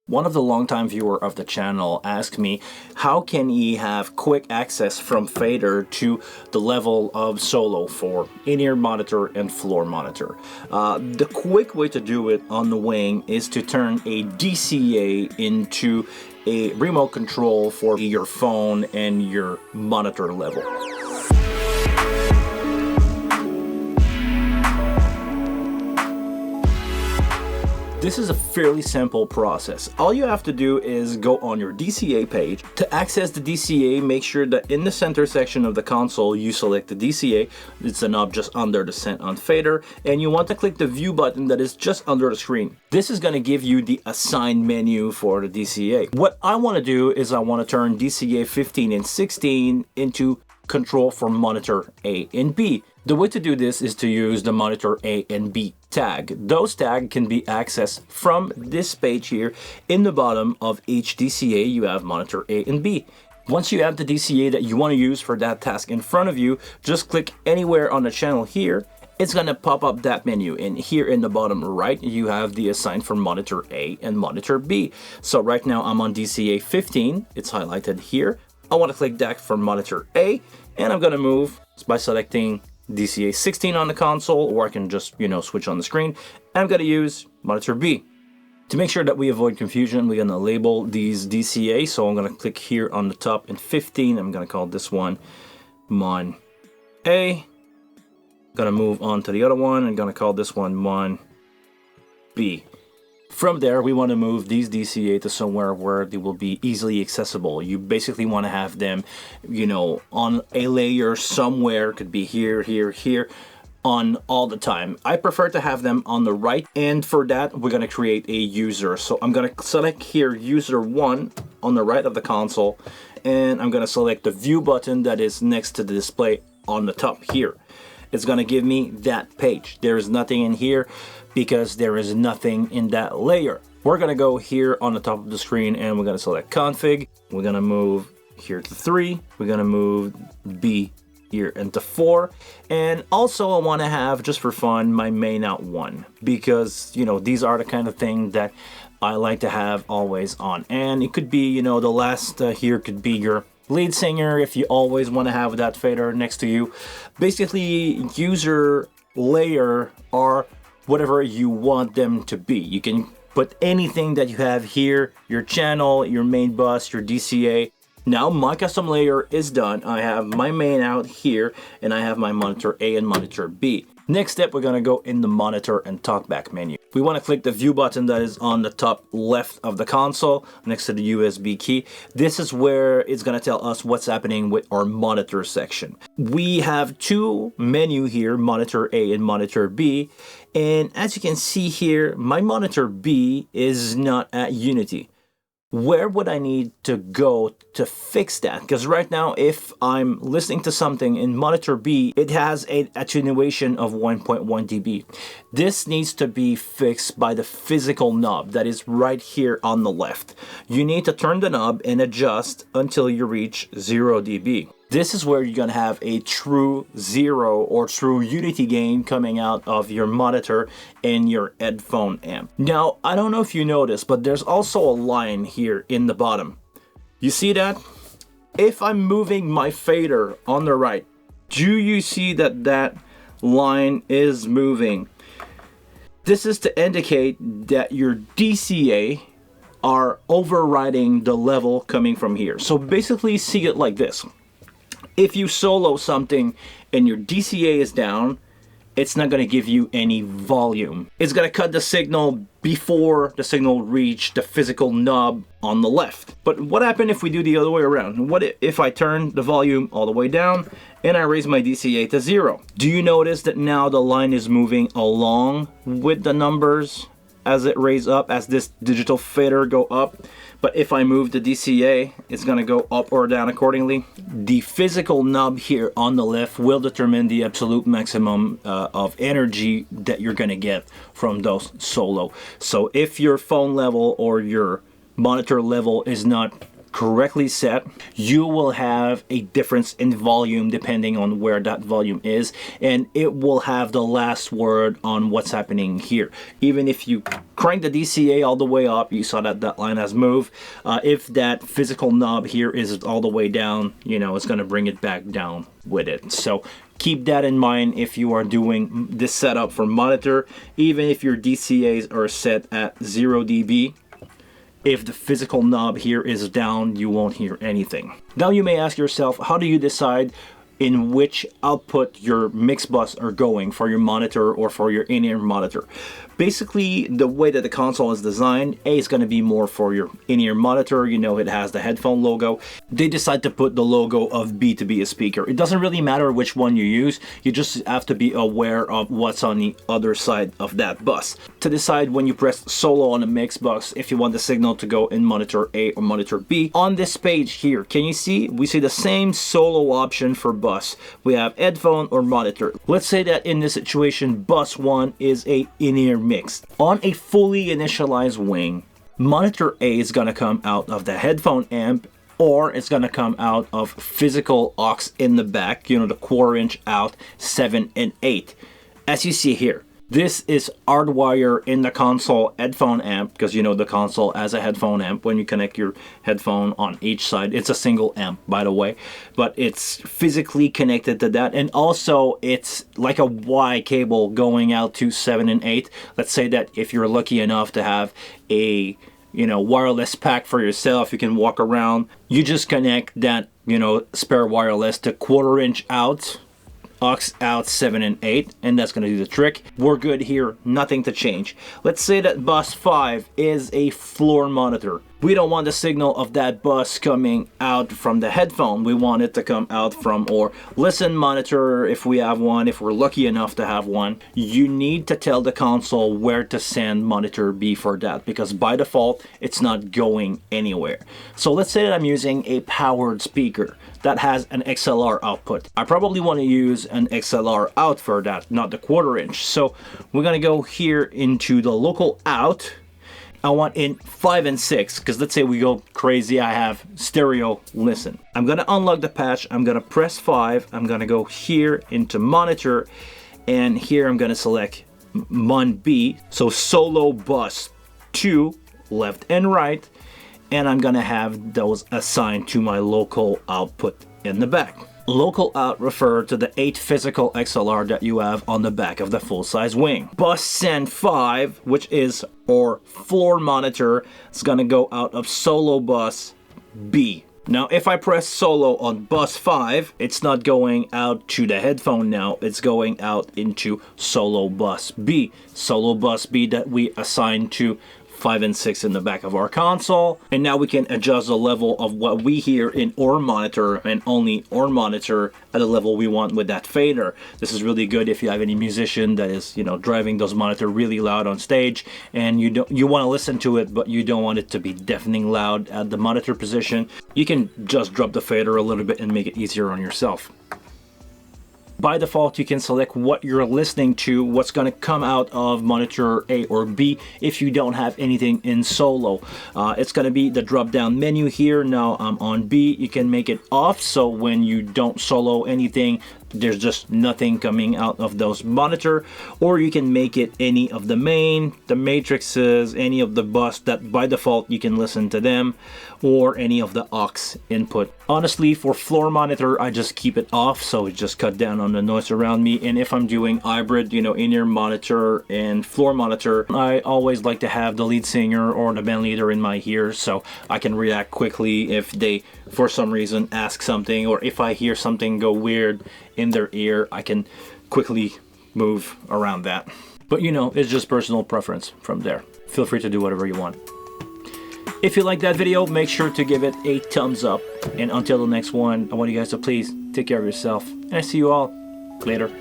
One of the longtime viewer of the channel asked me how can he have quick access from fader to the level of solo for in-ear monitor and floor monitor. The quick way to do it on the wing is to turn a DCA into a remote control for your phone and your monitor level. This is a fairly simple process. All you have to do is go on your DCA page. To access the DCA, make sure that in the center section of the console, you select the DCA. It's a knob just under the Send on fader, and you want to click the view button that is just under the screen. This is going to give you the assigned menu for the DCA. What I want to do is I want to turn DCA 15 and 16 into control for monitor A and B. The way to do this is to use the monitor A and B tag. Those tags can be accessed from this page here. In the bottom of each DCA, you have monitor A and B. Once you have the DCA that you want to use for that task in front of you, just click anywhere on the channel here. It's going to pop up that menu, and here in the bottom right, you have the assigned for monitor A and monitor B. So right now I'm on DCA 15. It's highlighted here. I want to click that for monitor A, and I'm going to move by selecting DCA 16 on the console, or I can just, switch on the screen. And I'm going to use monitor B. To make sure that we avoid confusion, we're going to label these DCA. So I'm going to click here on the top in 15. I'm going to call this one Mon A. I'm going to move on to the other one. I'm going to call this one Mon B. From there, we want to move these DCA to somewhere where they will be easily accessible. You basically want to have them, on a layer somewhere. Could be here, here, here, on all the time. I prefer to have them on the right, and for that, we're going to create a user. So I'm going to select here user 1 on the right of the console, and I'm going to select the view button that is next to the display on the top here. It's going to give me that page. There is nothing in here because there is nothing in that layer. We're going to go here on the top of the screen, and we're going to select config. We're going to move here to 3. We're going to move B here into 4. And also I want to have, just for fun, my main out 1, because these are the kind of thing that I like to have always on. And it could be, the last here could be your lead singer if you always want to have that fader next to you. Basically, user layer are whatever you want them to be. You can put anything that you have here, your channel, your main bus, your DCA. Now my custom layer is done. I have my main out here, and I have my monitor A and monitor B. Next step, we're going to go in the monitor and talkback menu. We want to click the view button that is on the top left of the console next to the USB key. This is where it's going to tell us what's happening with our monitor section. We have two menus here, monitor A and monitor B. And as you can see here, my monitor B is not at Unity. Where would I need to go to fix that? Because right now, if I'm listening to something in monitor B, it has an attenuation of 1.1 dB. This needs to be fixed by the physical knob that is right here on the left. You need to turn the knob and adjust until you reach 0 dB. This is where you're going to have a true zero or true unity gain coming out of your monitor and your headphone amp. Now, I don't know if you noticed, but there's also a line here in the bottom. You see that? If I'm moving my fader on the right, do you see that that line is moving? This is to indicate that your DCA are overriding the level coming from here. So basically see it like this. If you solo something and your DCA is down, it's not going to give you any volume. It's going to cut the signal before the signal reach the physical knob on the left. But what happens if we do the other way around? What if I turn the volume all the way down and I raise my DCA to 0? Do you notice that now the line is moving along with the numbers as it raises up, as this digital fader go up? But if I move the DCA, it's going to go up or down accordingly. The physical knob here on the left will determine the absolute maximum of energy that you're going to get from those solo. So if your phone level or your monitor level is not correctly set, you will have a difference in volume depending on where that volume is, and it will have the last word on what's happening here. Even if you crank the DCA all the way up, you saw that that line has moved. If that physical knob here is all the way down, you know, it's going to bring it back down with it. So keep that in mind if you are doing this setup for monitor. Even if your DCAs are set at 0 dB, if the physical knob here is down, you won't hear anything. Now you may ask yourself, how do you decide in which output your mix bus are going for your monitor or for your in-ear monitor? Basically, the way that the console is designed, A is going to be more for your in-ear monitor. You know, it has the headphone logo. They decide to put the logo of B to be a speaker. It doesn't really matter which one you use. You just have to be aware of what's on the other side of that bus to decide when you press solo on a mix bus if you want the signal to go in monitor A or monitor B. On this page here, can you see? We see the same solo option for bus. We have headphone or monitor. Let's say that in this situation, bus 1 is a in-ear mix. On a fully initialized wing, monitor A is going to come out of the headphone amp, or it's going to come out of physical aux in the back, you know, the 1/4" out, 7 and 8. As you see here, this is hardwire in the console headphone amp, because you know the console has a headphone amp. When you connect your headphone on each side, it's a single amp, by the way, but it's physically connected to that. And also it's like a Y cable going out to 7 and 8. Let's say that if you're lucky enough to have a, you know, wireless pack for yourself, you can walk around, you just connect that, you know, spare wireless to 1/4" out, aux out, 7 and 8, and that's going to do the trick. We're good here, nothing to change. Let's say that bus 5 is a floor monitor. We don't want the signal of that bus coming out from the headphone. We want it to come out from our listen monitor if we have one, if we're lucky enough to have one. You need to tell the console where to send monitor B for that, because by default it's not going anywhere. So let's say that I'm using a powered speaker that has an XLR output. I probably want to use an XLR out for that, not the 1/4". So we're going to go here into the local out. I want in 5 and 6, because let's say we go crazy, I have stereo listen. I'm going to unlock the patch, I'm going to press 5, I'm going to go here into monitor, and here I'm going to select Mon B, so solo bus 2, left and right, and I'm going to have those assigned to my local output in the back. Local out refer to the 8 physical XLR that you have on the back of the full-size wing. Bus send 5, which is our floor monitor, is going to go out of solo bus B. Now if I press solo on bus 5, it's not going out to the headphone now, it's going out into solo bus B. Solo bus B that we assign to 5 and 6 in the back of our console. And now we can adjust the level of what we hear in our monitor, and only our monitor at the level we want with that fader. This is really good if you have any musician that is, you know, driving those monitor really loud on stage, and you want to listen to it, but you don't want it to be deafening loud at the monitor position. You can just drop the fader a little bit and make it easier on yourself. By default, you can select what you're listening to, what's going to come out of monitor A or B if you don't have anything in solo. It's going to be the drop down menu here. Now I'm on B. You can make it off, so when you don't solo anything, there's just nothing coming out of those monitor. Or you can make it any of the main, the matrices, any of the bus that by default you can listen to them, or any of the aux input. Honestly, for floor monitor, I just keep it off, so it just cut down on the noise around me. And if I'm doing hybrid, you know, in-ear monitor and floor monitor, I always like to have the lead singer or the band leader in my ear, so I can react quickly if they for some reason ask something, or if I hear something go weird in their ear, I can quickly move around that. But you know, it's just personal preference from there. Feel free to do whatever you want. If you like that video, make sure to give it a thumbs up. And until the next one, I want you guys to please take care of yourself. And I see you all later.